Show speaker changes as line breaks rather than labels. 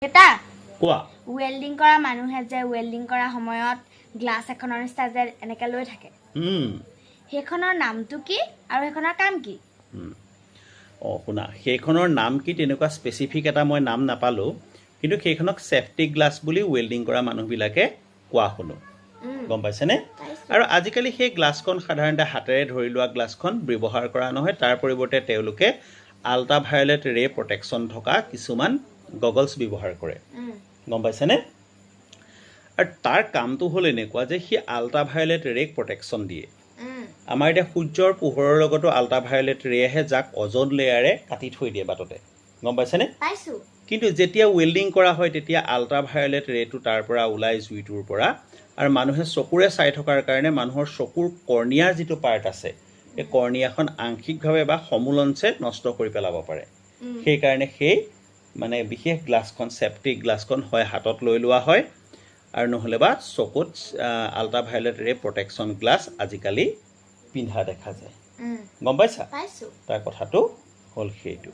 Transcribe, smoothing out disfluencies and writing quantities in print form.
কেটা
কোৱা
ওয়েল্ডিং কৰা মানুহে যে ওয়েল্ডিং কৰা সময়ত গ্লাছ এখনৰ নিচিনা যে এনেকে লৈ থাকে সেইখনৰ নামটো কি আৰু সেইখনৰ কাম কি
শুনা সেইখনৰ নাম কি তেনেকুৱা স্পেচিফিক এটা মই নাম নাপালোঁ কিন্তু সেইখনক সেফটি গ্লাছ বুলি ওয়েল্ডিং কৰা মানুহবিলাকে কোৱা শুনো গম পাইছেনে আৰু আজিকালি সেই গ্লাছখন সাধাৰণতে হাতেৰে ধৰি লোৱা গ্লাছখন ব্যৱহাৰ কৰা নহয় তাৰ পৰিৱৰ্তে তেওঁলোকে আল্ট্ৰাভায়োলেট ৰে প্ৰটেকশ্যন থকা কিছুমান গগলছ ব্যৱহাৰ কৰে গম পাইছেনে আৰু তাৰ কামটো হ'ল এনেকুৱা যে সি আল্ট্ৰাভায়োলেট ৰেক প্ৰটেকশ্যন দিয়ে আমাৰ এতিয়া সূৰ্যৰ পোহৰৰ লগতো আল্ট্ৰাভায়োলেট ৰে আহে যাক অজন লেয়াৰে কাটি থৈ দিয়ে বাটতে গম পাইছেনে কিন্তু যেতিয়া ওয়েল্ডিং কৰা হয় তেতিয়া আল্ট্ৰাভায়োলেট ৰেটো তাৰ পৰা ওলাই জুইটোৰ পৰা আৰু মানুহে চকুৰে চাই থকাৰ কাৰণে মানুহৰ চকুৰ কৰ্নিয়াৰ যিটো পাৰ্ট আছে এই কৰ্নিয়াখন আংশিকভাৱে বা সমূলঞ্চে নষ্ট কৰি পেলাব পাৰে সেইকাৰণে সেই মানে বিশেষ গ্লাছখন সেফটি গ্লাছখন হয় হাতত লৈ লোৱা হয় আৰু নহলে বা চকুত আল্ট্ৰাভায়োলেট ৰে প্ৰটেকশ্যন গ্লাছ আজিকালি পিন্ধা দেখা যায় গম পাইছা তাৰ কথাটো হ'ল সেইটো